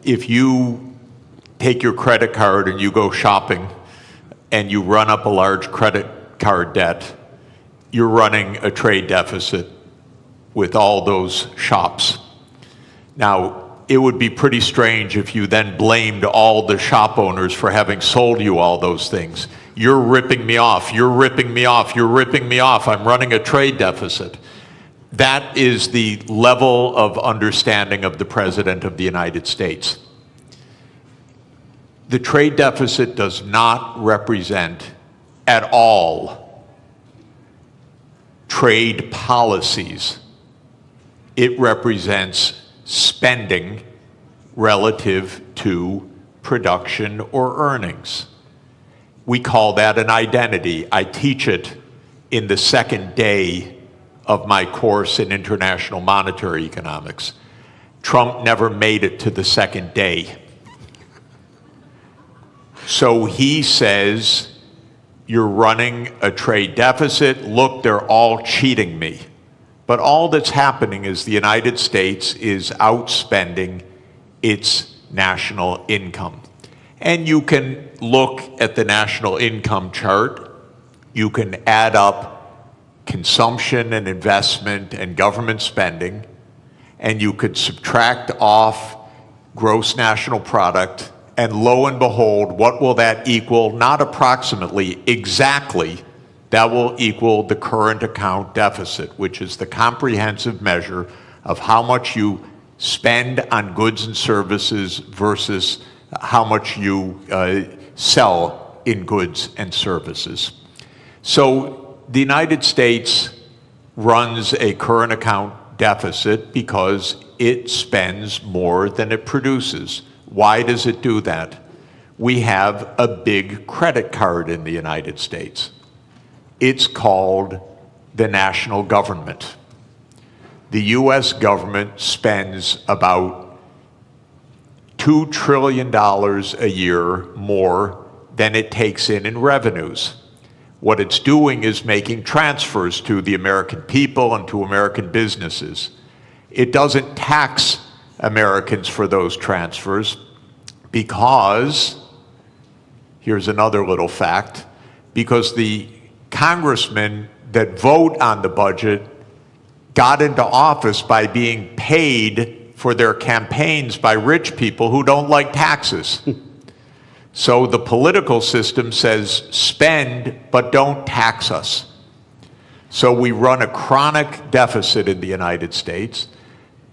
If you take your credit card and you go shopping and you run up a large credit card debt, you're running a trade deficit with all those shops. Now, it would be pretty strange if you then blamed all the shop owners for having sold you all those things. You're ripping me off, you're ripping me off, you're ripping me off, I'm running a trade deficit. That is the level of understanding of the President of the United States. The trade deficit does not represent at all trade policies. It represents spending relative to production or earnings. We call that an identity. I teach it in the second day of my course in international monetary economics. Trump never made it to the second day. So he says, you're running a trade deficit. Look, they're all cheating me. But all that's happening is the United States is outspending its national income. And you can look at the national income chart. You can add up consumption and investment and government spending, and you could subtract off gross national product, and lo and behold, what will that equal? Not approximately, exactly. That will equal the current account deficit, which is the comprehensive measure of how much you spend on goods and services versus how much you sell in goods and services. So the United States runs a current account deficit because it spends more than it produces. Why does it do that? We have a big credit card in the United States. It's called the national government. The US government spends about $2 trillion a year more than it takes in revenues. What it's doing is making transfers to the American people and to American businesses. It doesn't tax Americans for those transfers because, here's another little fact, because the congressmen that vote on the budget got into office by being paid for their campaigns by rich people who don't like taxes. So the political system says spend, but don't tax us. So we run a chronic deficit in the United States.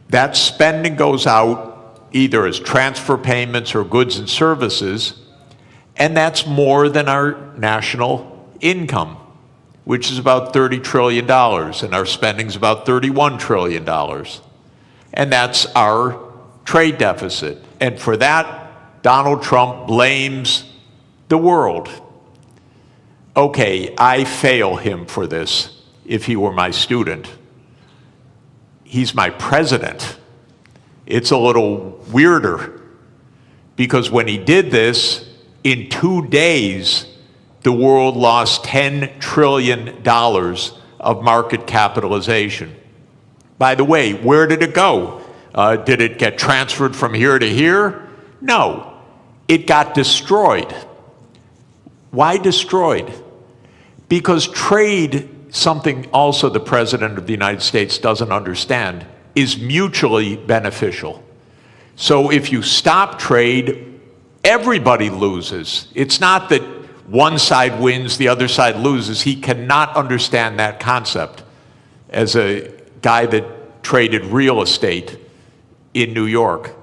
That spending goes out either as transfer payments or goods and services, and that's more than our national income, which is about $30 trillion, and our spending is about $31 trillion. And that's our trade deficit. And for that, Donald Trump blames the world. Okay, I fail him for this if he were my student. He's my president. It's a little weirder because when he did this, in 2 days, the world lost $10 trillion of market capitalization. By the way, where did it go? Did it get transferred from here to here? No, it got destroyed. Why destroyed? Because trade, something also the President of the United States doesn't understand, is mutually beneficial. So if you stop trade, everybody loses. It's not that one side wins, the other side loses. He cannot understand that concept as a guy that traded real estate in New York.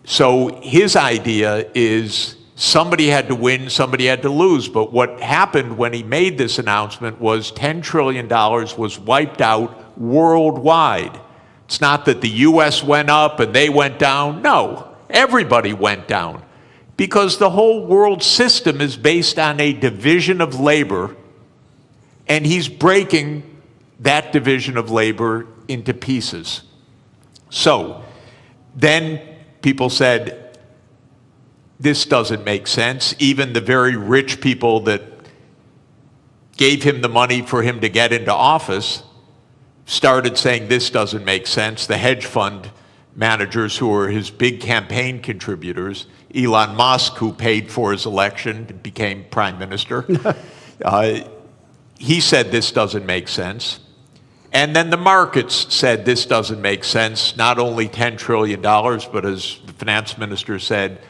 So his idea is somebody had to win, somebody had to lose. But what happened when he made this announcement was $10 trillion was wiped out worldwide. It's not that the US went up and they went down. No, everybody went down. Because the whole world system is based on a division of labor, and he's breaking that division of labor into pieces. So then people said, this doesn't make sense. Even the very rich people that gave him the money for him to get into office started saying this doesn't make sense. The hedge fund managers who were his big campaign contributors. Elon Musk, who paid for his election, became prime minister. He said this doesn't make sense. And then the markets said this doesn't make sense. Not only $10 trillion, but as the finance minister said,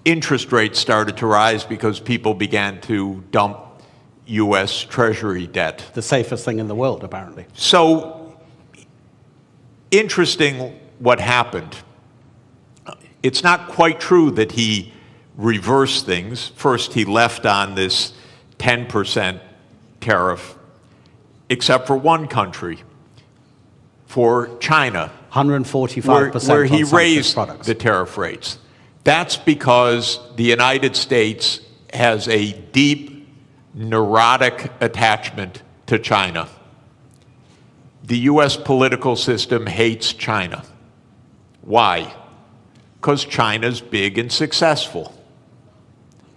interest rates started to rise because people began to dump U.S. Treasury debt. The safest thing in the world, apparently. So, interesting what happened. It's not quite true that he reversed things. First, he left on this 10% tariff, except for one country, for China, 145% where he on some raised products. the tariff rates. That's because the United States has a deep, neurotic attachment to China. The U.S. political system hates China. Why? Because China's big and successful.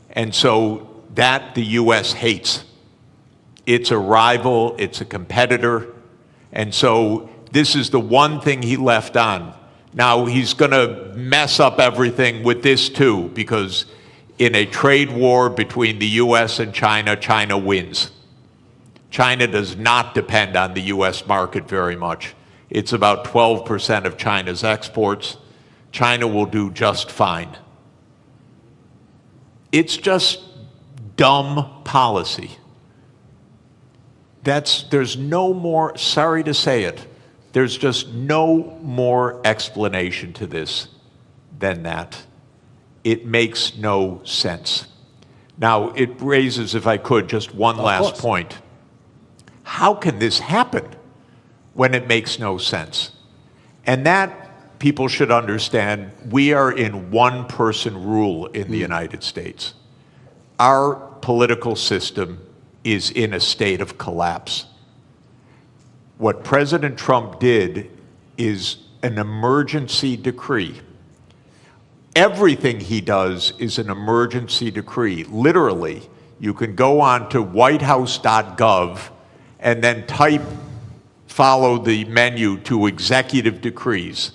And so that the U.S. hates. It's a rival, it's a competitor, and so this is the one thing he left on. Now he's going to mess up everything with this too, because in a trade war between the U.S. and China, China wins. China does not depend on the U.S. market very much. It's about 12% of China's exports. China will do just fine. It's just dumb policy. There's no more, sorry to say it, there's just no more explanation to this than that. It makes no sense. Now, it raises, if I could, just one last point. How can this happen when it makes no sense? And that, people should understand, we are in one-person rule in the United States. Our political system is in a state of collapse. What President Trump did is an emergency decree. Everything he does is an emergency decree. Literally, you can go on to whitehouse.gov and then follow the menu to executive decrees.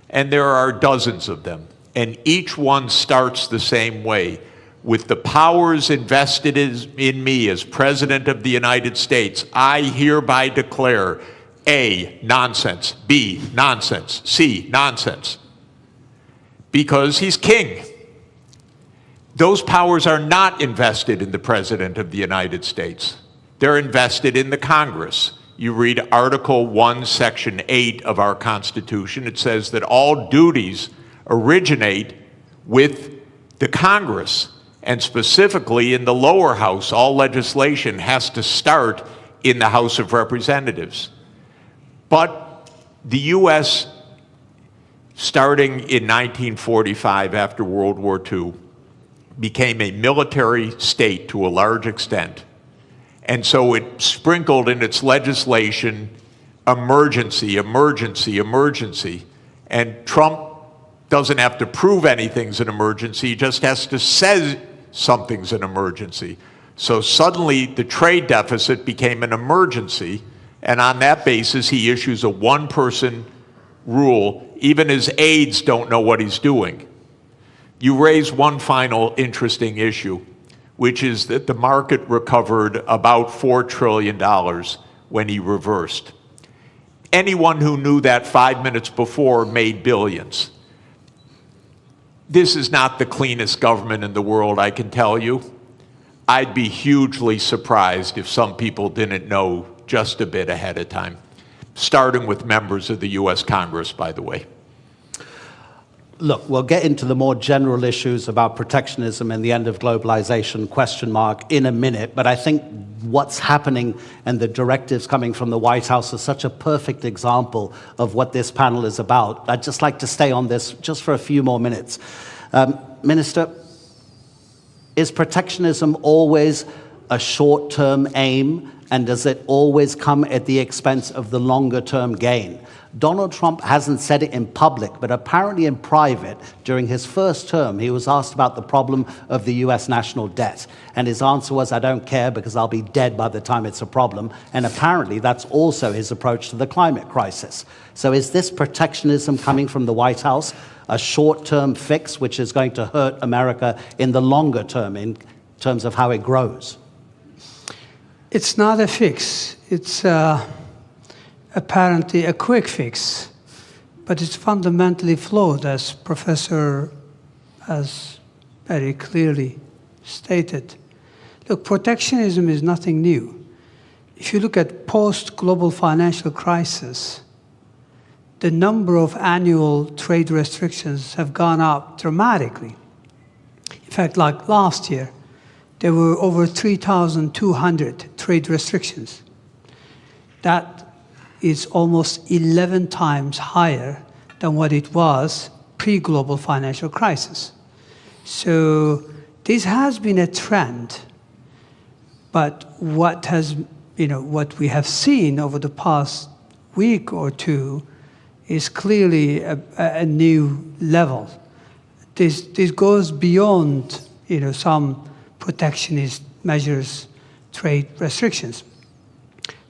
And there are dozens of them. And each one starts the same way. With the powers invested in me as President of the United States, I hereby declare A, nonsense, B, nonsense, C, nonsense. Because he's king. Those powers are not invested in the President of the United States. They're invested in the Congress. You read Article 1, Section 8 of our Constitution. It says that all duties originate with the Congress. And specifically in the lower house, all legislation has to start in the House of Representatives. But the U.S., starting in 1945 after World War II, became a military state to a large extent. And so it sprinkled in its legislation emergency, emergency, emergency. And Trump doesn't have to prove anything's an emergency, he just has to say something's an emergency. So suddenly the trade deficit became an emergency, and on that basis he issues a one-person rule. Even his aides don't know what he's doing. You raise one final interesting issue, which is that the market recovered about $4 trillion when he reversed. Anyone who knew that 5 minutes before made billions. This is not the cleanest government in the world, I can tell you. I'd be hugely surprised if some people didn't know just a bit ahead of time, starting with members of the U.S. Congress, by the way. Look, we'll get into the more general issues about protectionism and the end of globalization, question mark, in a minute, but I think what's happening and the directives coming from the White House is such a perfect example of what this panel is about. I'd just like to stay on this just for a few more minutes. Minister, is protectionism always a short-term aim And does it always come at the expense of the longer-term gain? Donald Trump hasn't said it in public, but apparently in private, during his first term, he was asked about the problem of the US national debt. And his answer was, I don't care because I'll be dead by the time it's a problem. And apparently that's also his approach to the climate crisis. So is this protectionism coming from the White House a short-term fix which is going to hurt America in the longer term in terms of how it grows? It's not a fix. It's apparently a quick fix, but it's fundamentally flawed, as Professor has very clearly stated. Look, protectionism is nothing new. If you look at post-global financial crisis, the number of annual trade restrictions have gone up dramatically. In fact, like last year, there were over 3,200 trade restrictions. That is almost 11 times higher than what it was pre-global financial crisis. So this has been a trend, but what we have seen over the past week or two is clearly a new level. This goes beyond some protectionist measures, trade restrictions.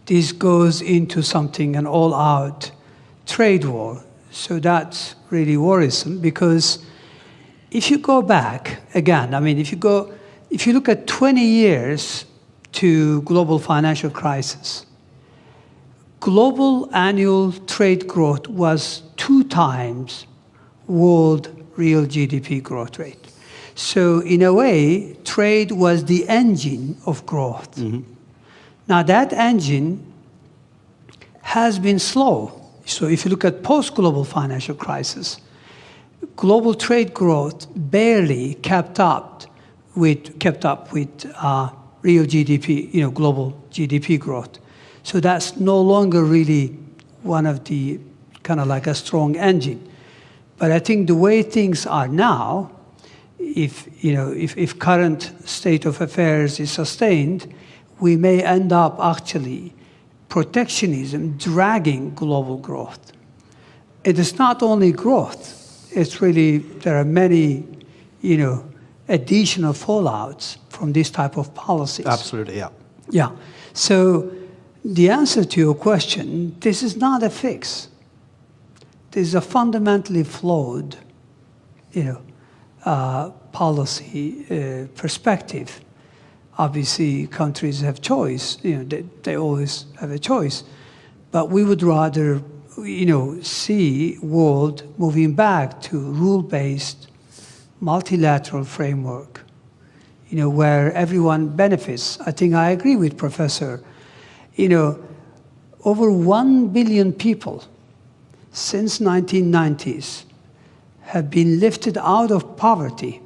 This goes into something, an all-out trade war. So that's really worrisome, because if you go back, again, if you look at 20 years to global financial crisis, global annual trade growth was 2 times world real GDP growth rate. So in a way, trade was the engine of growth. Mm-hmm. Now that engine has been slow. So if you look at post-global financial crisis, global trade growth barely kept up with real GDP, global GDP growth. So that's no longer really one of the kind of like a strong engine. But I think the way things are now, if current state of affairs is sustained, we may end up actually protectionism dragging global growth. It is not only growth, it's really, there are many, additional fallouts from this type of policies. Absolutely, yeah. Yeah. So the answer to your question, this is not a fix. This is a fundamentally flawed, policy perspective. Obviously, countries have choice. They always have a choice. But we would rather, see world moving back to rule-based, multilateral framework, where everyone benefits. I think I agree with Professor. Over 1 billion people since 1990s have been lifted out of poverty,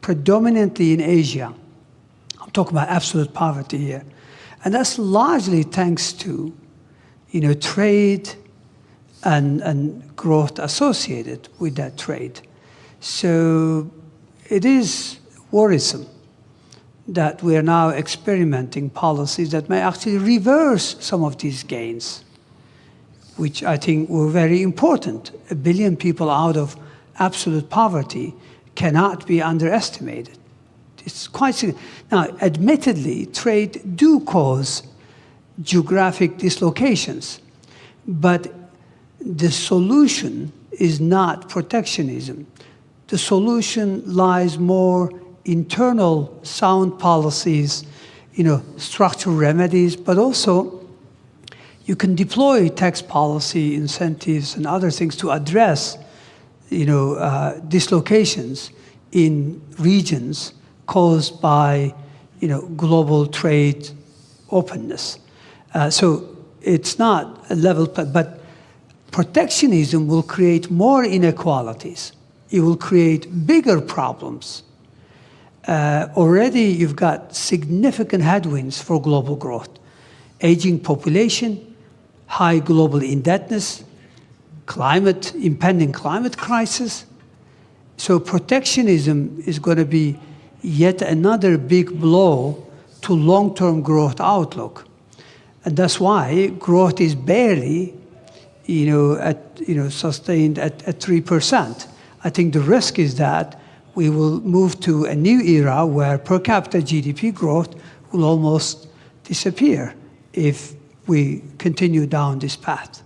predominantly in Asia. I'm talking about absolute poverty here. And that's largely thanks to, trade and growth associated with that trade. So it is worrisome that we are now experimenting policies that may actually reverse some of these gains, which I think were very important. 1 billion people out of absolute poverty cannot be underestimated. It's quite significant. Now, admittedly, trade do cause geographic dislocations, but the solution is not protectionism. The solution lies more internal sound policies, structural remedies, but also you can deploy tax policy incentives and other things to address, dislocations in regions caused by, global trade openness. So it's not a level, but protectionism will create more inequalities. It will create bigger problems. Already you've got significant headwinds for global growth. Aging population, high global indebtedness, impending climate crisis. So protectionism is going to be yet another big blow to long-term growth outlook. And that's why growth is barely, sustained at 3%. I think the risk is that we will move to a new era where per capita GDP growth will almost disappear if we continue down this path.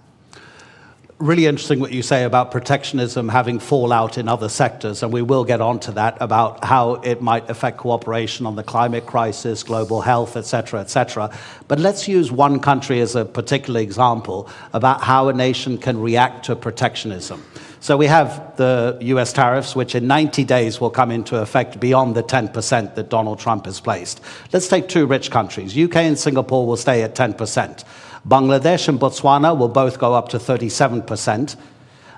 Really interesting what you say about protectionism having fallout in other sectors, and we will get on to that, about how it might affect cooperation on the climate crisis, global health, et cetera, et cetera. But let's use one country as a particular example about how a nation can react to protectionism. So we have the US tariffs, which in 90 days will come into effect beyond the 10% that Donald Trump has placed. Let's take two rich countries. UK and Singapore will stay at 10%. Bangladesh and Botswana will both go up to 37%.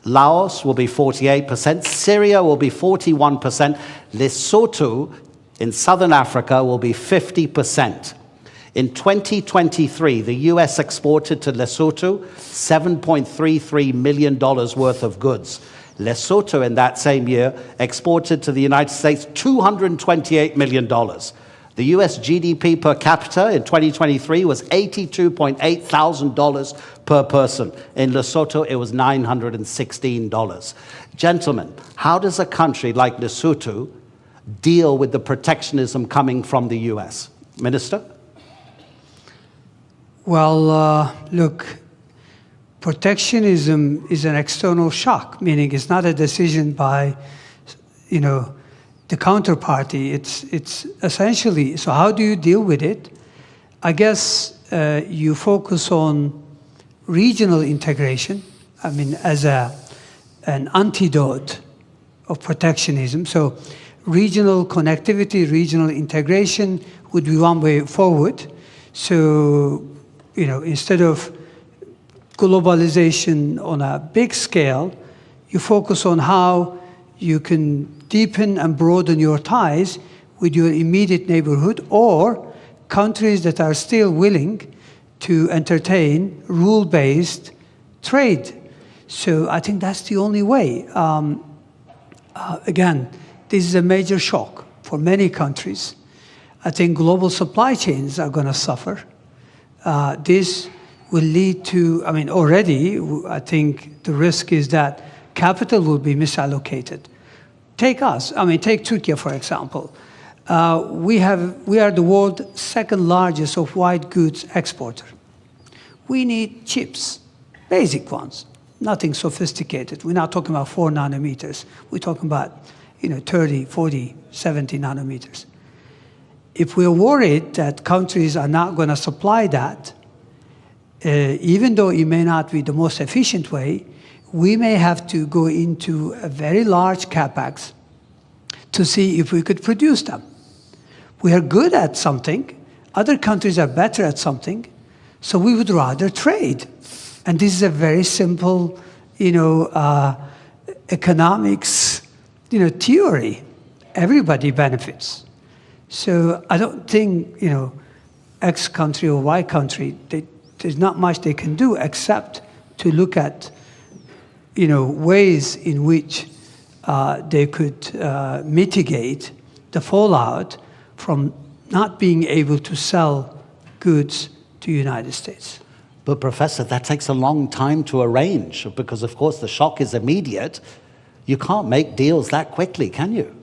Laos will be 48%. Syria will be 41%. Lesotho in southern Africa will be 50%. In 2023, the US exported to Lesotho $7.33 million worth of goods. Lesotho in that same year exported to the United States $228 million. The US GDP per capita in 2023 was $82,800 per person. In Lesotho, it was $916. Gentlemen, how does a country like Lesotho deal with the protectionism coming from the US? Minister? Well, look, protectionism is an external shock, meaning it's not a decision by, the counterparty. It's essentially, so how do you deal with it? I guess you focus on regional integration, as an antidote of protectionism. So regional connectivity, regional integration would be one way forward. So, instead of globalization on a big scale, you focus on how you can deepen and broaden your ties with your immediate neighborhood or countries that are still willing to entertain rule-based trade. So I think that's the only way. Again, this is a major shock for many countries. I think global supply chains are going to suffer. This will lead to, already, I think the risk is that capital will be misallocated. Take us, take Turkey, for example. We are the world's second largest of white goods exporter. We need chips, basic ones, nothing sophisticated. We're not talking about 4 nanometers. We're talking about 30, 40, 70 nanometers. If we're worried that countries are not going to supply that, even though it may not be the most efficient way, we may have to go into a very large capex to see if we could produce them. We are good at something. Other countries are better at something. So we would rather trade. And this is a very simple, economics, theory. Everybody benefits. So I don't think, X country or Y country, there's not much they can do except to look at, ways in which they could mitigate the fallout from not being able to sell goods to the United States. But Professor, that takes a long time to arrange because, of course, the shock is immediate. You can't make deals that quickly, can you?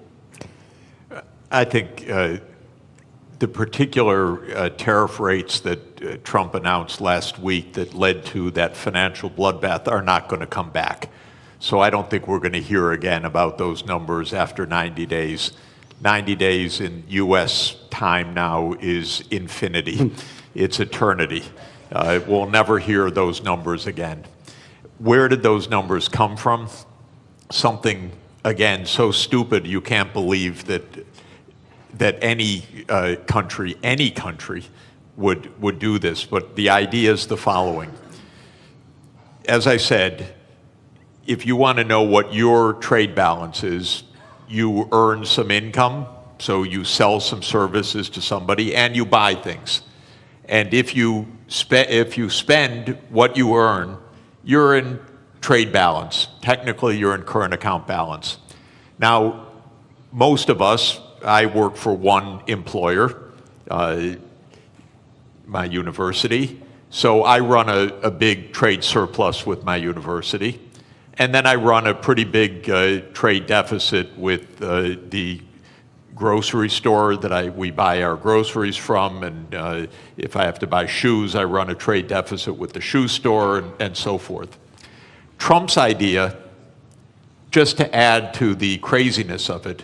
I think the particular tariff rates that Trump announced last week that led to that financial bloodbath are not going to come back. So I don't think we're going to hear again about those numbers after 90 days. 90 days in U.S. time now is infinity. It's eternity. We'll never hear those numbers again. Where did those numbers come from? Something, again, so stupid you can't believe that any country would do this. But the idea is the following. As I said, if you want to know what your trade balance is, you earn some income, so you sell some services to somebody, and you buy things. And if you spend what you earn, you're in trade balance. Technically, you're in current account balance. Now, most of us, I work for one employer, my university. So I run a big trade surplus with my university, and then I run a pretty big trade deficit with the grocery store that we buy our groceries from, and if I have to buy shoes, I run a trade deficit with the shoe store, and so forth. Trump's idea, just to add to the craziness of it,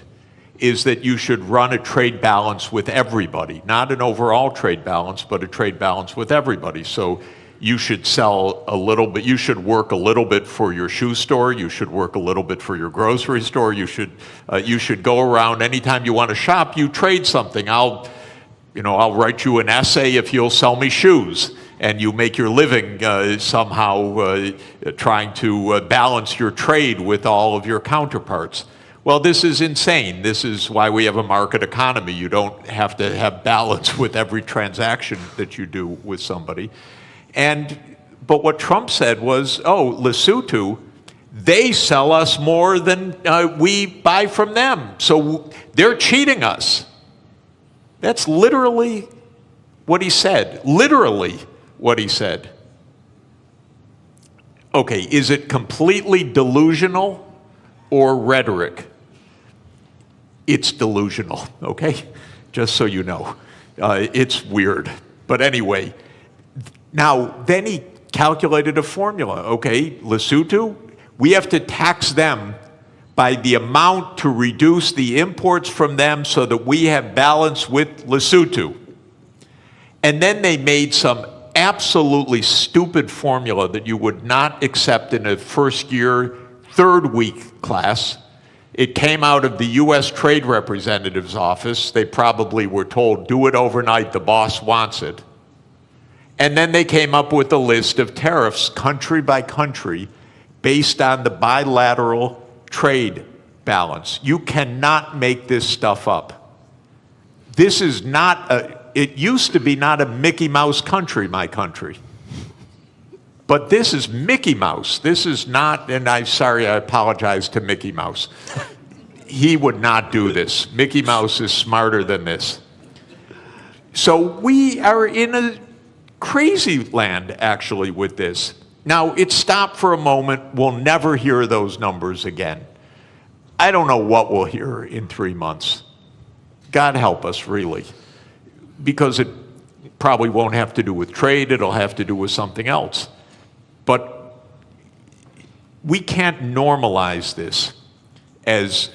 is that you should run a trade balance with everybody, not an overall trade balance, but a trade balance with everybody. So you should sell a little bit, you should work a little bit for your shoe store, you should work a little bit for your grocery store, you should go around anytime you want to shop, you trade something. I'll write you an essay if you'll sell me shoes, and you make your living somehow trying to balance your trade with all of your counterparts. Well, this is insane. This is why we have a market economy. You don't have to have balance with every transaction that you do with somebody. But what Trump said was, oh, Lesotho, they sell us more than we buy from them. So they're cheating us. That's literally what he said. Literally what he said. Okay, is it completely delusional or rhetoric? It's delusional, okay? Just so you know. It's weird. But anyway, now, then he calculated a formula. Okay, Lesotho, we have to tax them by the amount to reduce the imports from them so that we have balance with Lesotho. And then they made some absolutely stupid formula that you would not accept in a first year, third week class. It came out of the US Trade Representative's office. They probably were told, do it overnight, the boss wants it. And then they came up with a list of tariffs, country by country, based on the bilateral trade balance. You cannot make this stuff up. This is not it used to be not a Mickey Mouse country, my country. But this is Mickey Mouse. This is not, and I apologize to Mickey Mouse. He would not do this. Mickey Mouse is smarter than this. So we are in a crazy land, actually, with this. Now, it stopped for a moment. We'll never hear those numbers again. I don't know what we'll hear in 3 months. God help us, really. Because it probably won't have to do with trade. It'll have to do with something else. But we can't normalize this as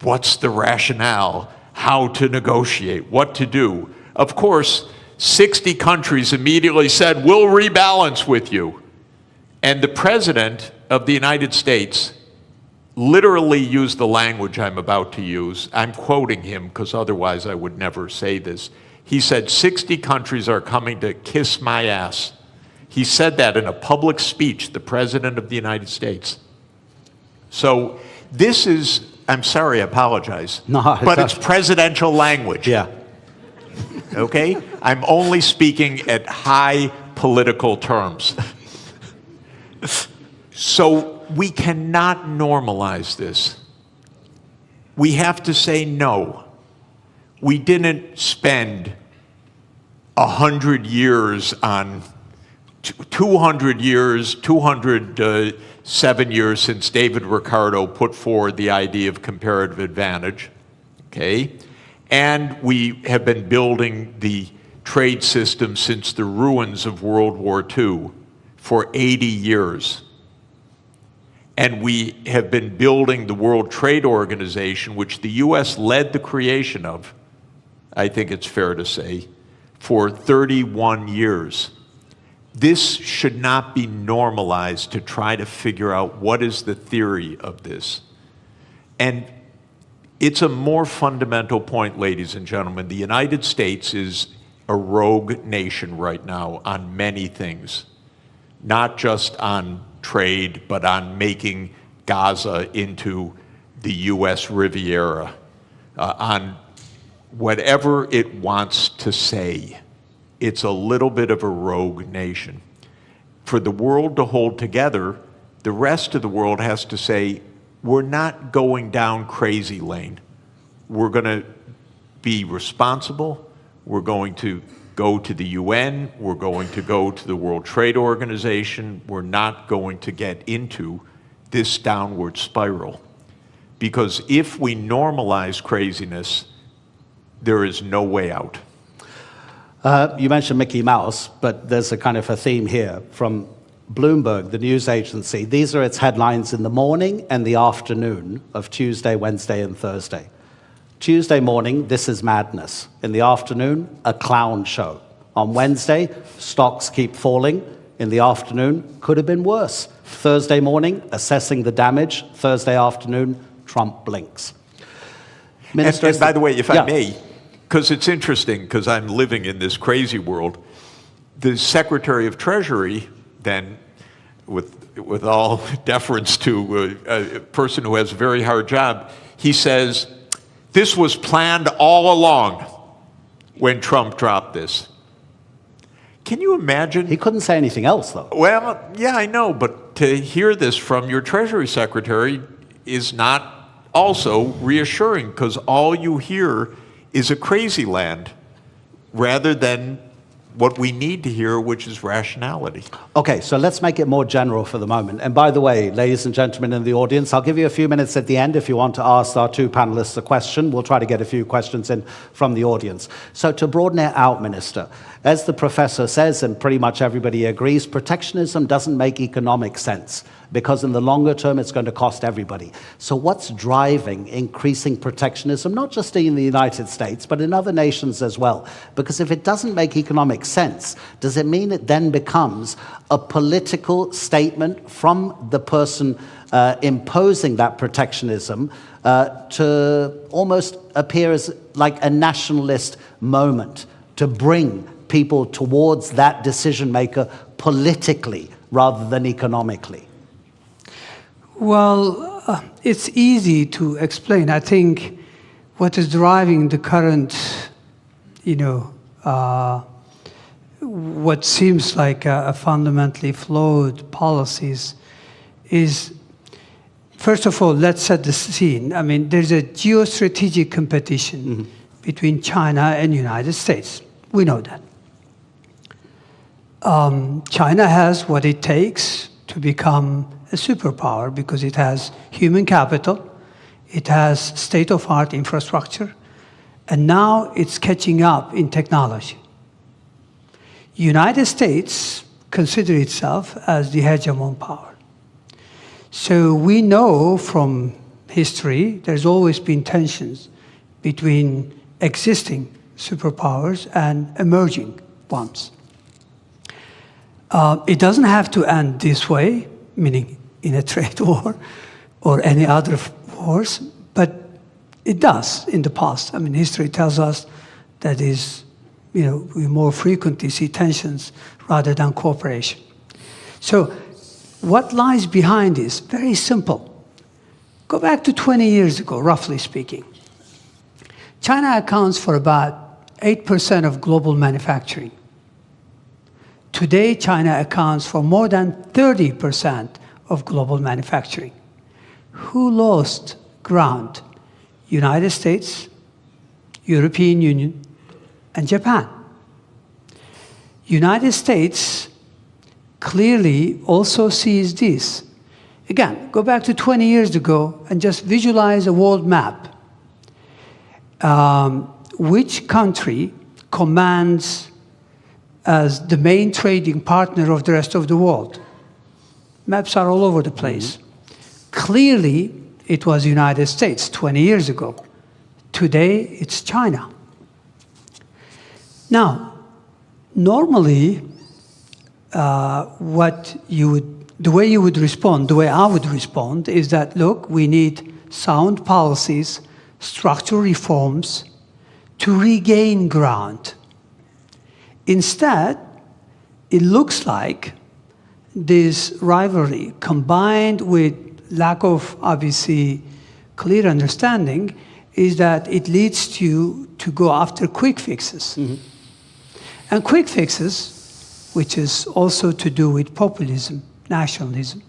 what's the rationale, how to negotiate, what to do. Of course, 60 countries immediately said, we'll rebalance with you. And the President of the United States literally used the language I'm about to use. I'm quoting him because otherwise I would never say this. He said, 60 countries are coming to kiss my ass. He said that in a public speech, the President of the United States. So this is, I'm sorry, I apologize. No, but it's presidential language. Yeah. Okay? I'm only speaking at high political terms. So we cannot normalize this. We have to say no. We didn't spend 100 years on 200 years, 207 years since David Ricardo put forward the idea of comparative advantage, okay? And we have been building the trade system since the ruins of World War II for 80 years. And we have been building the World Trade Organization, which the US led the creation of, I think it's fair to say, for 31 years. This should not be normalized to try to figure out what is the theory of this. And it's a more fundamental point, ladies and gentlemen. The United States is a rogue nation right now on many things, not just on trade, but on making Gaza into the US Riviera, on whatever it wants to say. It's a little bit of a rogue nation. For the world to hold together, the rest of the world has to say, we're not going down crazy lane. We're going to be responsible. We're going to go to the UN, we're going to go to the World Trade Organization, we're not going to get into this downward spiral. Because if we normalize craziness, there is no way out. You mentioned Mickey Mouse, but there's a kind of a theme here from Bloomberg, the news agency. These are its headlines in the morning and the afternoon of Tuesday, Wednesday, and Thursday. Tuesday morning, this is madness. In the afternoon, a clown show. On Wednesday, stocks keep falling. In the afternoon, could have been worse. Thursday morning, assessing the damage. Thursday afternoon, Trump blinks. Minister, and by the way, if I may, because it's interesting, because I'm living in this crazy world, the Secretary of Treasury then, with all deference to a person who has a very hard job, he says, this was planned all along when Trump dropped this. Can you imagine? He couldn't say anything else, though. Well, yeah, I know, but to hear this from your Treasury Secretary is not also reassuring, because all you hear is a crazy land rather than what we need to hear, which is rationality. Okay, so let's make it more general for the moment. And by the way, ladies and gentlemen in the audience, I'll give you a few minutes at the end if you want to ask our two panelists a question. We'll try to get a few questions in from the audience. So to broaden it out, Minister, as the professor says, and pretty much everybody agrees, protectionism doesn't make economic sense, because in the longer term, it's going to cost everybody. So what's driving increasing protectionism, not just in the United States, but in other nations as well? Because if it doesn't make economic sense, does it mean it then becomes a political statement from the person imposing that protectionism to almost appear as like a nationalist moment to bring people towards that decision maker politically rather than economically? Well, it's easy to explain. I think what is driving the current, what seems like a fundamentally flawed policies is, first of all, let's set the scene. I mean, there's a geostrategic competition between China and the United States. We know that. China has what it takes to become a superpower because it has human capital, it has state-of-the-art infrastructure, and now it's catching up in technology. United States consider itself as the hegemon power. So we know from history there's always been tensions between existing superpowers and emerging ones. It doesn't have to end this way, meaning in a trade war or any other wars, but it does in the past. I mean, history tells us that we more frequently see tensions rather than cooperation. So what lies behind this? Very simple. Go back to 20 years ago, roughly speaking. China accounts for about 8% of global manufacturing. Today, China accounts for more than 30% of global manufacturing. Who lost ground? United States, European Union, and Japan. United States clearly also sees this. Again, go back to 20 years ago and just visualize a world map. Which country commands as the main trading partner of the rest of the world? Maps are all over the place. Clearly, it was the United States 20 years ago. Today, it's China. Now, normally, the way you would respond, the way I would respond, is that, look, we need sound policies, structural reforms to regain ground. Instead, it looks like this rivalry, combined with lack of, obviously, clear understanding, is that it leads you to go after quick fixes. And quick fixes, which is also to do with populism, nationalism,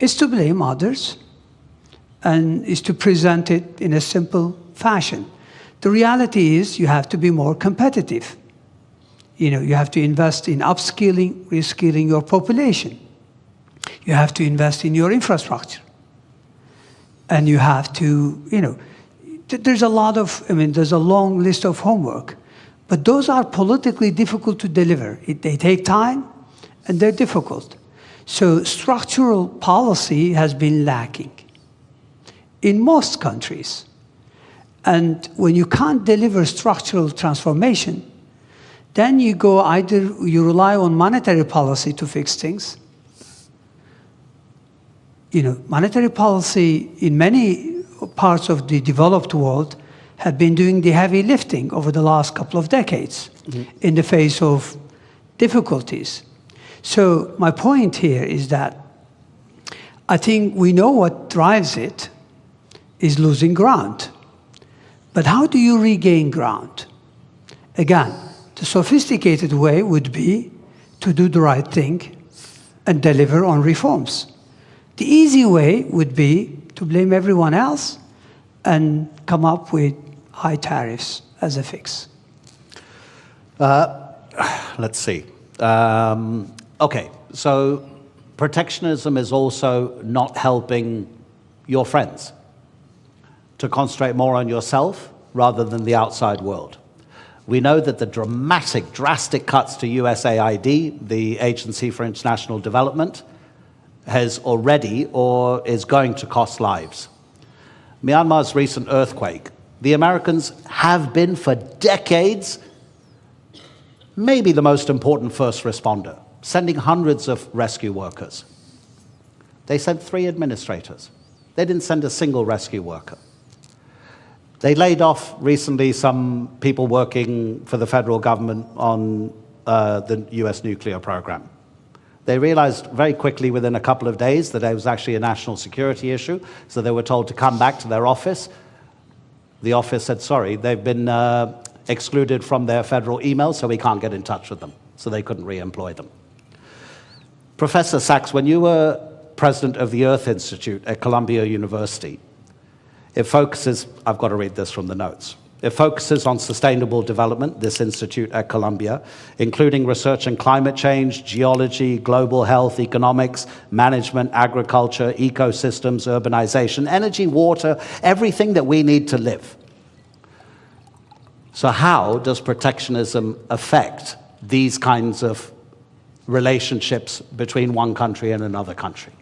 is to blame others and is to present it in a simple fashion. The reality is you have to be more competitive. You have to invest in upskilling, reskilling your population. You have to invest in your infrastructure. And you have to, there's a lot of, there's a long list of homework. But those are politically difficult to deliver. They take time, and they're difficult. So structural policy has been lacking in most countries. And when you can't deliver structural transformation, then you rely on monetary policy to fix things. Monetary policy in many parts of the developed world have been doing the heavy lifting over the last couple of decades in the face of difficulties. So my point here is that I think we know what drives it is losing ground. But how do you regain ground? Again, the sophisticated way would be to do the right thing and deliver on reforms. The easy way would be to blame everyone else and come up with high tariffs as a fix. Let's see. Okay, so protectionism is also not helping your friends to concentrate more on yourself rather than the outside world. We know that the drastic cuts to USAID, the Agency for International Development, has already or is going to cost lives. Myanmar's recent earthquake, the Americans have been for decades maybe the most important first responder, sending hundreds of rescue workers. They sent 3 administrators. They didn't send a single rescue worker. They laid off recently some people working for the federal government on the US nuclear program. They realized very quickly within a couple of days that it was actually a national security issue, so they were told to come back to their office. The office said, sorry, they've been excluded from their federal emails, so we can't get in touch with them. So they couldn't re-employ them. Professor Sachs, when you were president of the Earth Institute at Columbia University, it focuses, I've got to read this from the notes. It focuses on sustainable development, this institute at Columbia, including research in climate change, geology, global health, economics, management, agriculture, ecosystems, urbanization, energy, water, everything that we need to live. So how does protectionism affect these kinds of relationships between one country and another country?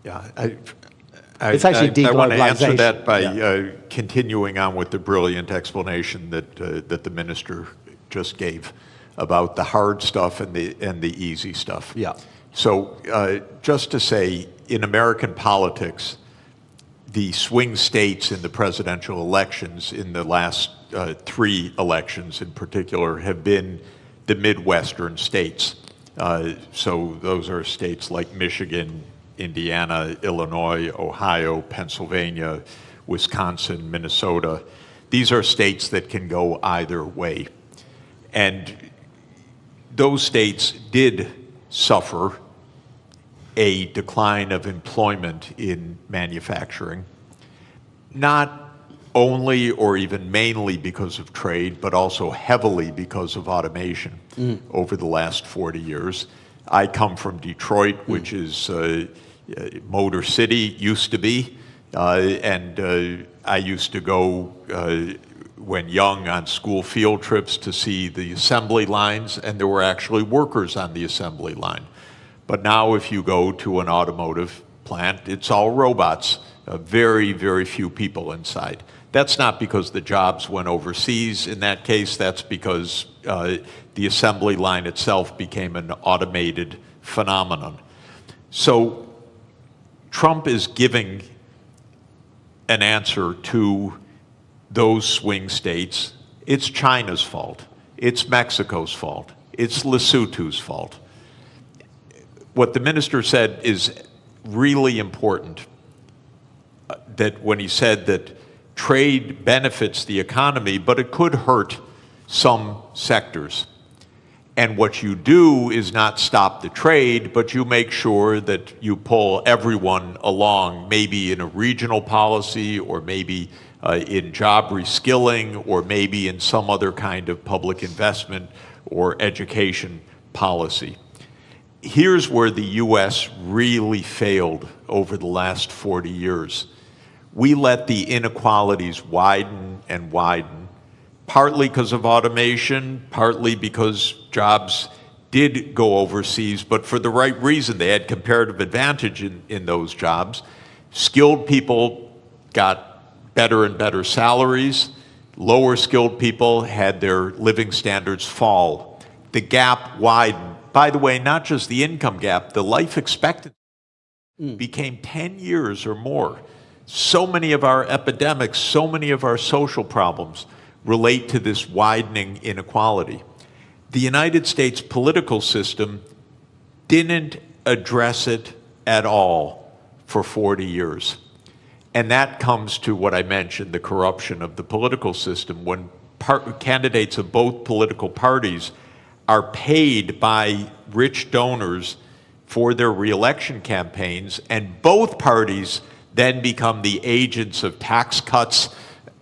Yeah, It's actually deglobalization. I want to answer that by continuing on with the brilliant explanation that the minister just gave about the hard stuff and the easy stuff. Yeah. So just to say, in American politics, the swing states in the presidential elections in the last 3 elections in particular have been the Midwestern states. So those are states like Michigan, Indiana, Illinois, Ohio, Pennsylvania, Wisconsin, Minnesota. These are states that can go either way. And those states did suffer a decline of employment in manufacturing, not only or even mainly because of trade, but also heavily because of automation over the last 40 years. I come from Detroit, which is Motor City, used to be, and I used to go when young on school field trips to see the assembly lines, and there were actually workers on the assembly line. But now if you go to an automotive plant, it's all robots, very, very few people inside. That's not because the jobs went overseas. In that case, that's because the assembly line itself became an automated phenomenon. So Trump is giving an answer to those swing states. It's China's fault. It's Mexico's fault. It's Lesotho's fault. What the minister said is really important, that when he said that trade benefits the economy, but it could hurt some sectors. And what you do is not stop the trade, but you make sure that you pull everyone along, maybe in a regional policy, or maybe in job reskilling, or maybe in some other kind of public investment or education policy. Here's where the U.S. really failed over the last 40 years. We let the inequalities widen and widen, partly because of automation, partly because jobs did go overseas, but for the right reason. They had comparative advantage in those jobs. Skilled people got better and better salaries. Lower skilled people had their living standards fall. The gap widened. By the way, not just the income gap, the life expectancy became 10 years or more. So many of our epidemics, so many of our social problems relate to this widening inequality. The United States political system didn't address it at all for 40 years. And that comes to what I mentioned, the corruption of the political system. When candidates of both political parties are paid by rich donors for their reelection campaigns, and both parties then become the agents of tax cuts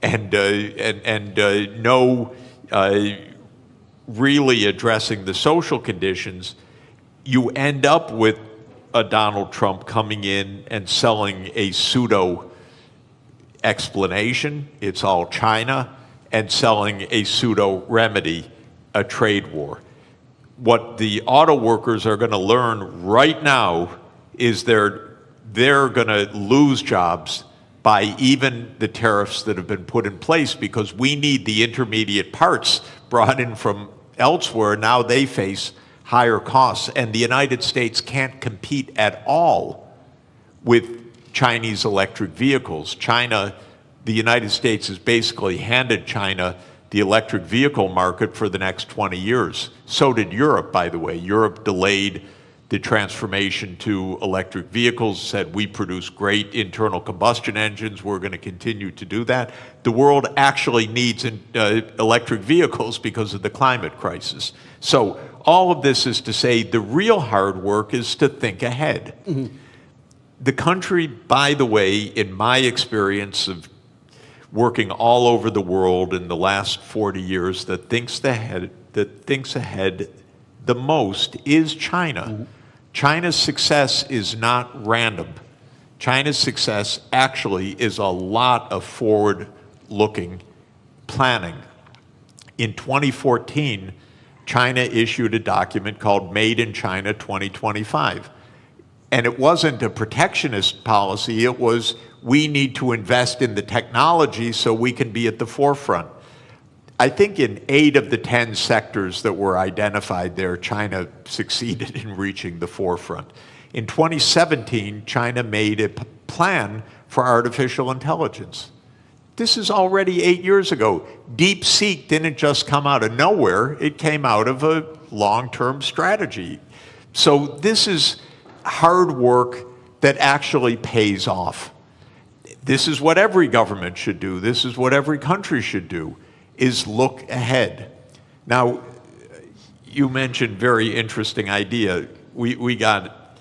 and no really addressing the social conditions, you end up with a Donald Trump coming in and selling a pseudo explanation, it's all China, and selling a pseudo remedy, a trade war. What the auto workers are going to learn right now is they're going to lose jobs by even the tariffs that have been put in place, because we need the intermediate parts brought in from elsewhere. Now they face higher costs, and the United States can't compete at all with Chinese electric vehicles. The United States has basically handed China the electric vehicle market for the next 20 years. So did Europe, by the way. Europe delayed the transformation to electric vehicles, said we produce great internal combustion engines, we're going to continue to do that. The world actually needs electric vehicles because of the climate crisis. So all of this is to say the real hard work is to think ahead. Mm-hmm. The country, by the way, in my experience of working all over the world in the last 40 years, that thinks ahead the most is China. Mm-hmm. China's success is not random. China's success actually is a lot of forward-looking planning. In 2014, China issued a document called Made in China 2025. And it wasn't a protectionist policy, it was we need to invest in the technology so we can be at the forefront. I think in 8 of the 10 sectors that were identified there, China succeeded in reaching the forefront. In 2017, China made a plan for artificial intelligence. This is already 8 years ago. DeepSeek didn't just come out of nowhere, it came out of a long-term strategy. So this is hard work that actually pays off. This is what every government should do. This is what every country should do, is look ahead. Now, you mentioned very interesting idea. We got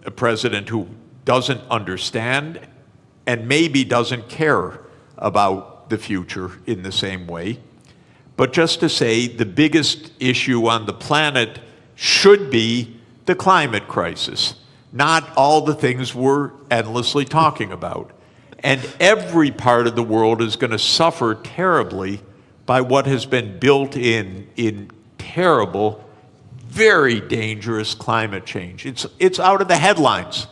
a president who doesn't understand and maybe doesn't care about the future in the same way. But just to say, the biggest issue on the planet should be the climate crisis, not all the things we're endlessly talking about. And every part of the world is going to suffer terribly by what has been built in terrible, very dangerous climate change. It's out of the headlines.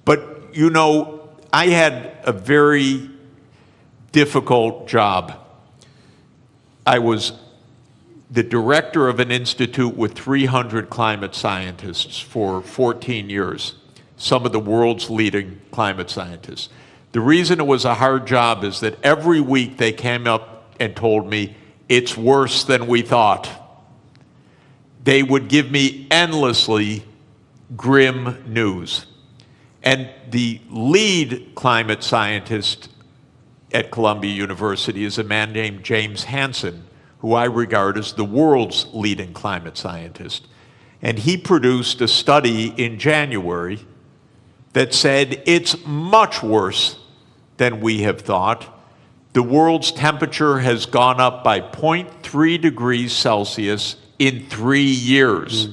But, you know, I had a very difficult job. I was the director of an institute with 300 climate scientists for 14 years, some of the world's leading climate scientists. The reason it was a hard job is that every week they came up and told me, it's worse than we thought. They would give me endlessly grim news. And the lead climate scientist at Columbia University is a man named James Hansen, who I regard as the world's leading climate scientist. And he produced a study in January that said it's much worse than we have thought. The world's temperature has gone up by 0.3 degrees Celsius in 3 years.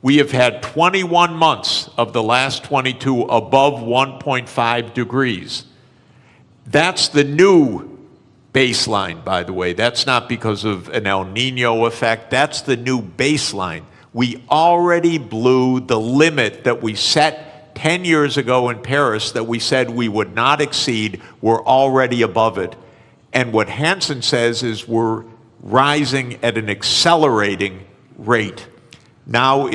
We have had 21 months of the last 22 above 1.5 degrees. That's the new baseline, by the way. That's not because of an El Nino effect. That's the new baseline. We already blew the limit that we set 10 years ago in Paris that we said we would not exceed. We're already above it. And what Hansen says is we're rising at an accelerating rate. Now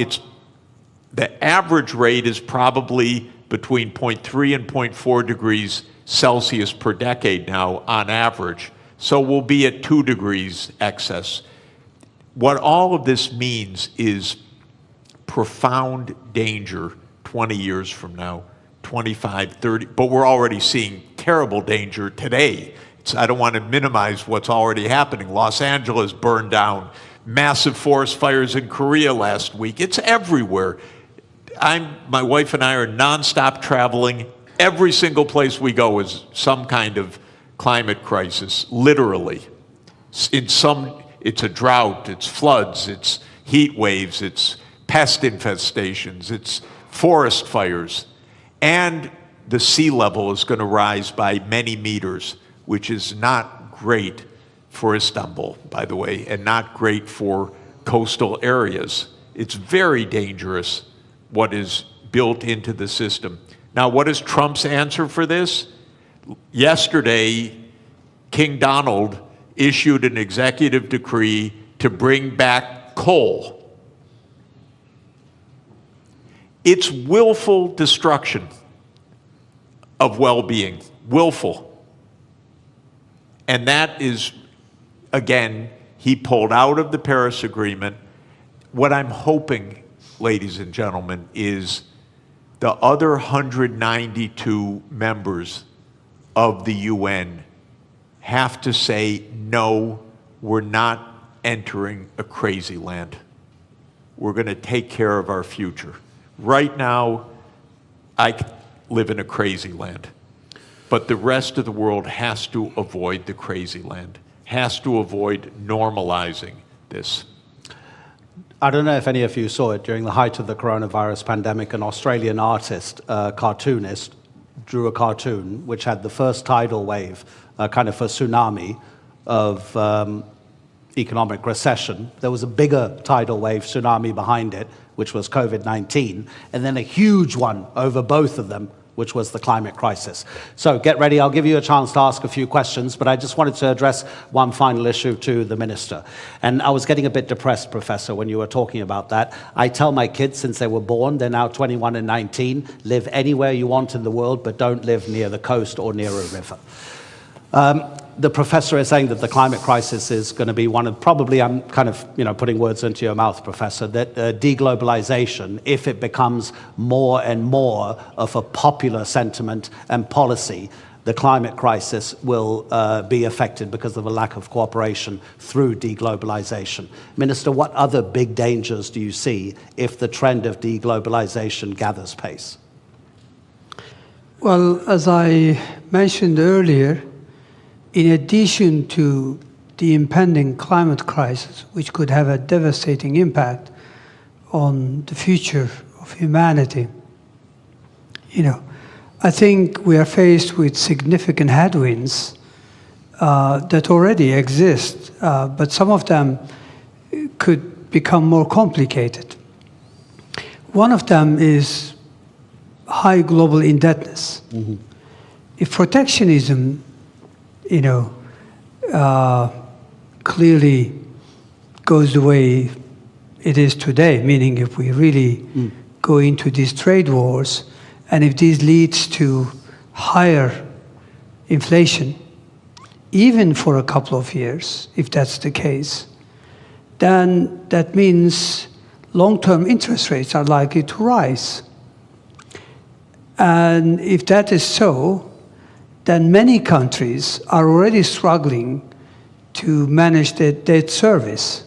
the average rate is probably between 0.3 and 0.4 degrees Celsius per decade now on average. So we'll be at 2 degrees excess. What all of this means is profound danger 20 years from now, 25, 30, but we're already seeing terrible danger today. I don't want to minimize what's already happening. Los Angeles burned down, massive forest fires in Korea last week. It's everywhere. My wife and I are nonstop traveling. Every single place we go is some kind of climate crisis, literally. It's a drought, it's floods, it's heat waves, it's pest infestations, it's forest fires. And the sea level is going to rise by many meters, which is not great for Istanbul, by the way, and not great for coastal areas. It's very dangerous what is built into the system. Now, what is Trump's answer for this? Yesterday, King Donald issued an executive decree to bring back coal. It's willful destruction of well-being, willful. And that is, again, he pulled out of the Paris Agreement. What I'm hoping, ladies and gentlemen, is the other 192 members of the UN have to say, no, we're not entering a crazy land. We're going to take care of our future. Right now, I live in a crazy land. But the rest of the world has to avoid the crazy land, has to avoid normalizing this. I don't know if any of you saw it during the height of the coronavirus pandemic. An Australian artist, cartoonist, drew a cartoon which had the first tidal wave, kind of a tsunami of economic recession. There was a bigger tidal wave tsunami behind it, which was COVID-19, and then a huge one over both of them, which was the climate crisis. So get ready, I'll give you a chance to ask a few questions, but I just wanted to address one final issue to the minister. And I was getting a bit depressed, Professor, when you were talking about that. I tell my kids since they were born, they're now 21 and 19, live anywhere you want in the world, but don't live near the coast or near a river. The professor is saying that the climate crisis is going to be one of, probably I'm kind of, putting words into your mouth, Professor, that deglobalization, if it becomes more and more of a popular sentiment and policy, the climate crisis will be affected because of a lack of cooperation through deglobalization. Minister, what other big dangers do you see if the trend of deglobalization gathers pace? Well, as I mentioned earlier, in addition to the impending climate crisis, which could have a devastating impact on the future of humanity, I think we are faced with significant headwinds that already exist, but some of them could become more complicated. One of them is high global indebtedness. Mm-hmm. If protectionism clearly goes the way it is today, meaning if we really go into these trade wars, and if this leads to higher inflation, even for a couple of years, if that's the case, then that means long-term interest rates are likely to rise. And if that is so, then many countries are already struggling to manage their debt service.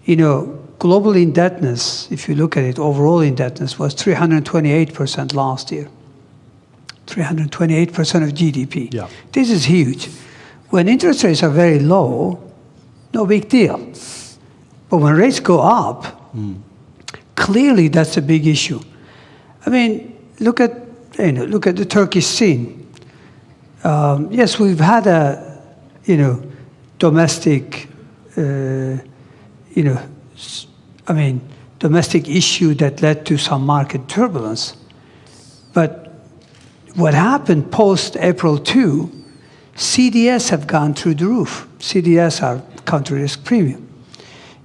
Global indebtedness, if you look at it, overall indebtedness was 328% last year. 328% of GDP. Yeah. This is huge. when interest rates are very low, no big deal. But when rates go up, clearly that's a big issue. I mean, look at the Turkish scene. Yes, we've had a domestic domestic issue that led to some market turbulence. But what happened post-April 2, CDS have gone through the roof. CDS are country risk premium.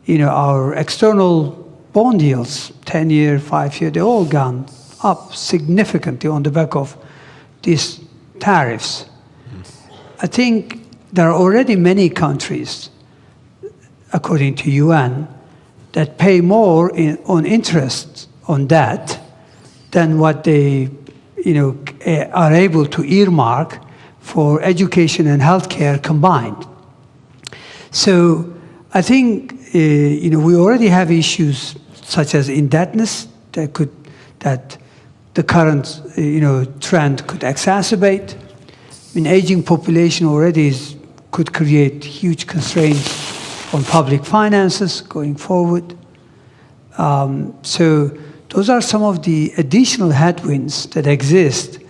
Our external bond yields, 10-year, 5-year, they all gone up significantly on the back of these tariffs. I think there are already many countries, according to UN, that pay more on interest on that than what they are able to earmark for education and healthcare combined. So I think we already have issues such as indebtedness that the current trend could exacerbate. I mean, aging population already could create huge constraints on public finances going forward. So those are some of the additional headwinds that exist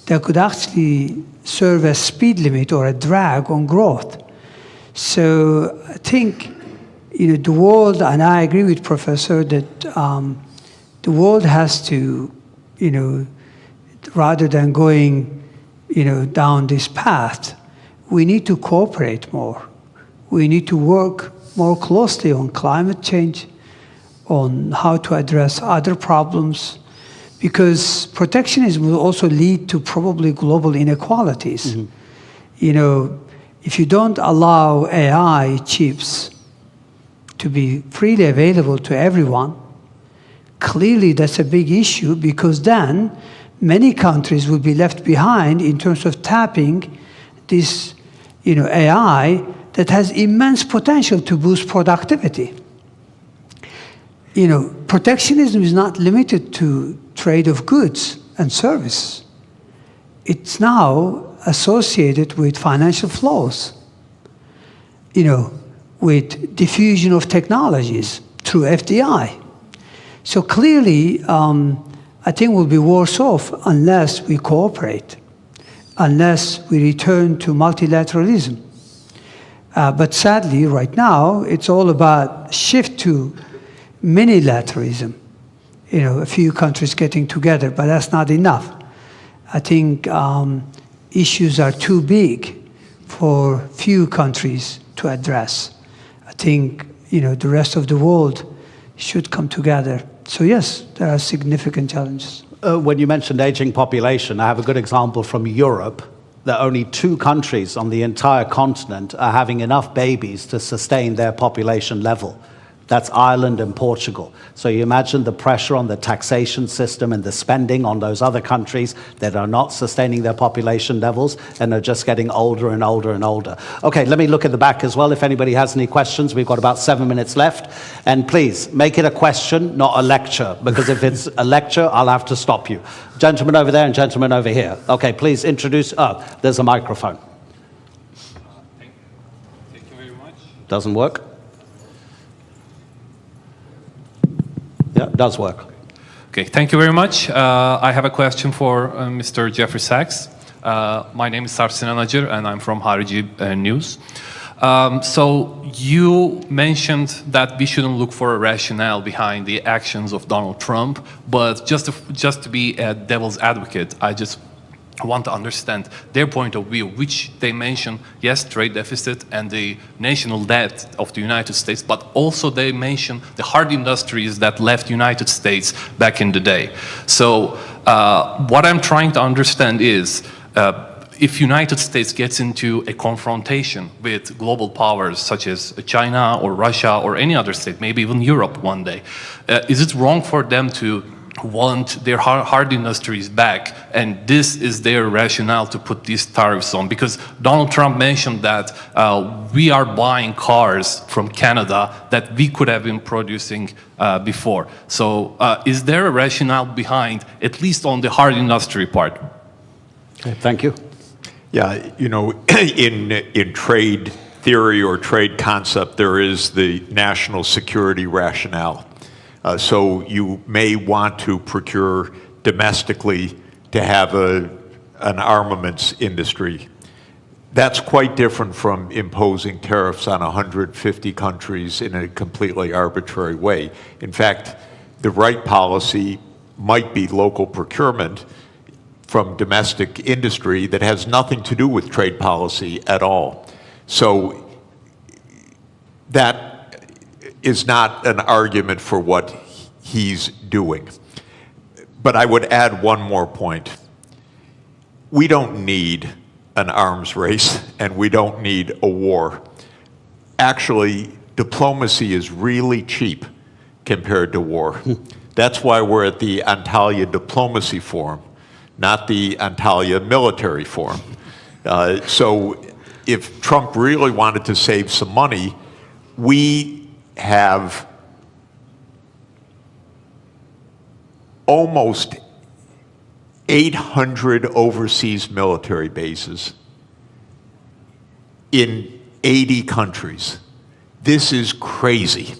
that could actually serve as speed limit or a drag on growth. So I think the world, and I agree with Professor that the world has to, rather than going down this path, we need to cooperate more. We need to work more closely on climate change, on how to address other problems, because protectionism will also lead to probably global inequalities. If you don't allow AI chips to be freely available to everyone, clearly that's a big issue, because then many countries will be left behind in terms of tapping this AI that has immense potential to boost productivity. Protectionism is not limited to trade of goods and services. It's now associated with financial flows, with diffusion of technologies through FDI. So clearly, I think we'll be worse off unless we cooperate, unless we return to multilateralism. But sadly, right now, it's all about shift to minilateralism. A few countries getting together, but that's not enough. I think issues are too big for few countries to address. I think the rest of the world should come together. So yes, there are significant challenges. When you mentioned aging population, I have a good example from Europe that only 2 countries on the entire continent are having enough babies to sustain their population level. That's Ireland and Portugal. So you imagine the pressure on the taxation system and the spending on those other countries that are not sustaining their population levels and are just getting older and older and older. Okay, let me look at the back as well if anybody has any questions. We've got about 7 minutes left. And please, make it a question, not a lecture, because if it's a lecture, I'll have to stop you. Gentleman over there and gentleman over here. Okay, please introduce, there's a microphone. Thank you very much. Doesn't work? Yeah, it does work. Okay, thank you very much. I have a question for Mr. Jeffrey Sachs. My name is Sarsinan Acar, and I'm from Harici News. So you mentioned that we shouldn't look for a rationale behind the actions of Donald Trump, but just to be a devil's advocate, I just want to understand their point of view, which they mention, yes, trade deficit and the national debt of the United States, but also they mention the hard industries that left United States back in the day. So what I'm trying to understand is, if United States gets into a confrontation with global powers such as China or Russia or any other state, maybe even Europe one day, is it wrong for them to want their hard industries back, and this is their rationale to put these tariffs on? Because Donald Trump mentioned that we are buying cars from Canada that we could have been producing before. So is there a rationale behind, at least on the hard industry part? Okay, thank you. Yeah, in trade theory or trade concept, there is the national security rationale. So you may want to procure domestically to have an armaments industry. That's quite different from imposing tariffs on 150 countries in a completely arbitrary way. In fact, the right policy might be local procurement from domestic industry that has nothing to do with trade policy at all. So that is not an argument for what he's doing. But I would add one more point. We don't need an arms race, and we don't need a war. Actually, diplomacy is really cheap compared to war. That's why we're at the Antalya Diplomacy Forum, not the Antalya Military Forum. So if Trump really wanted to save some money, we have almost 800 overseas military bases in 80 countries. This is crazy.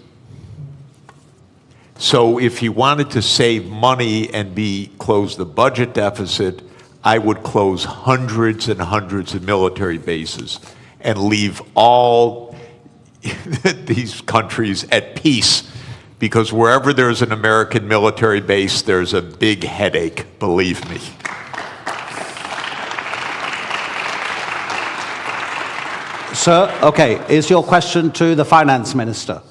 So if he wanted to save money and close the budget deficit, I would close hundreds and hundreds of military bases and leave all these countries at peace, because wherever there's an American military base, there's a big headache, believe me. Sir, okay, is your question to the finance minister?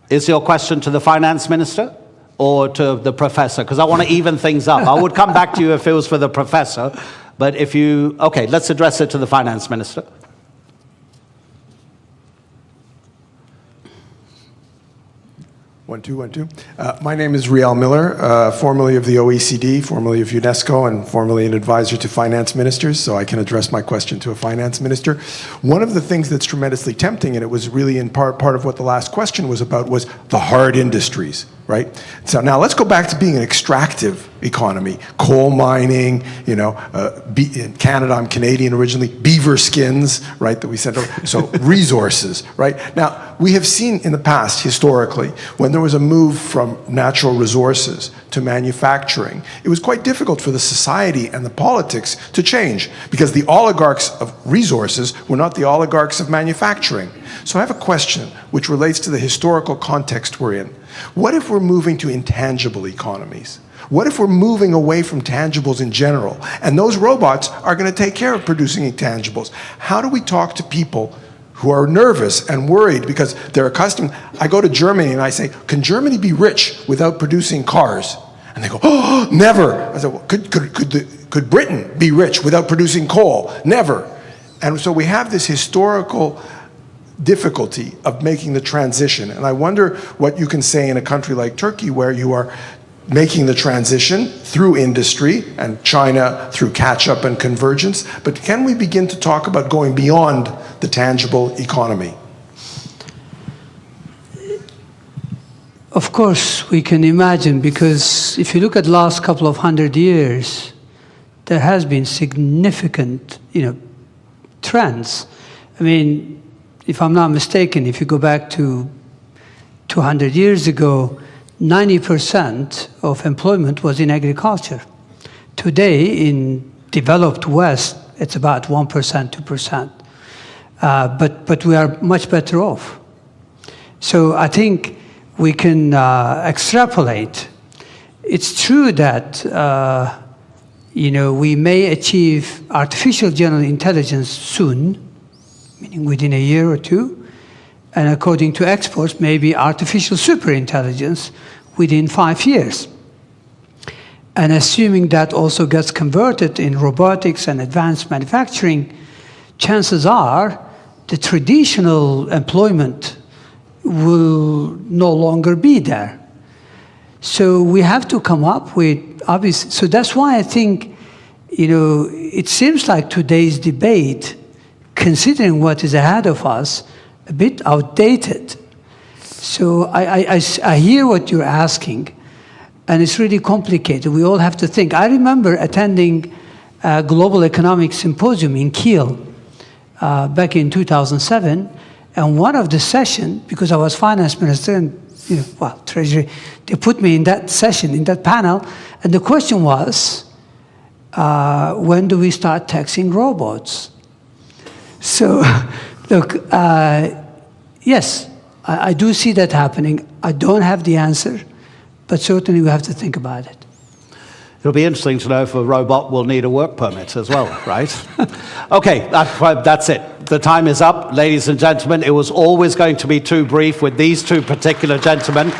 Is your question to the finance minister or to the professor? Because I want to even things up. I would come back to you if it was for the professor, but if you, okay, let's address it to the finance minister. 1, 2, 1, 2. My name is Riel Miller, formerly of the OECD, formerly of UNESCO, and formerly an advisor to finance ministers, so I can address my question to a finance minister. One of the things that's tremendously tempting, and it was really in part of what the last question was about, was the hard industries, right? So now let's go back to being an extractive economy. Coal mining, in Canada, I'm Canadian originally, beaver skins, right, that we sent over. So resources, right? Now, we have seen in the past, historically, when there was a move from natural resources to manufacturing, it was quite difficult for the society and the politics to change, because the oligarchs of resources were not the oligarchs of manufacturing. So I have a question which relates to the historical context we're in. What if we're moving to intangible economies? What if we're moving away from tangibles in general, and those robots are going to take care of producing intangibles? How do we talk to people who are nervous and worried because they're accustomed? I go to Germany and I say, can Germany be rich without producing cars? And they go, oh, never. I said, well, could Britain be rich without producing coal? Never. And so we have this historical difficulty of making the transition. And I wonder what you can say in a country like Turkey, where you are making the transition through industry, and China through catch-up and convergence. But can we begin to talk about going beyond the tangible economy? Of course, we can imagine, because if you look at the last couple of 100 years, there has been significant, trends. I mean, if I'm not mistaken, if you go back to 200 years ago, 90% of employment was in agriculture. Today, in developed West, it's about 1%, 2%. But we are much better off. So I think we can extrapolate. It's true that we may achieve artificial general intelligence soon, meaning within a year or two, and according to experts, maybe artificial superintelligence within 5 years. And assuming that also gets converted in robotics and advanced manufacturing, chances are the traditional employment will no longer be there. So we have to come up with obvious. So that's why I think, it seems like today's debate, considering what is ahead of us, a bit outdated. So I hear what you're asking, and it's really complicated. We all have to think. I remember attending Global Economic Symposium in Kiel back in 2007. And one of the session, because I was finance minister and treasury, they put me in that session, in that panel, and the question was, when do we start taxing robots? So, look, yes, I do see that happening. I don't have the answer, but certainly we have to think about it. It'll be interesting to know if a robot will need a work permit as well, right? Okay, that's it. The time is up. Ladies and gentlemen, it was always going to be too brief with these two particular gentlemen.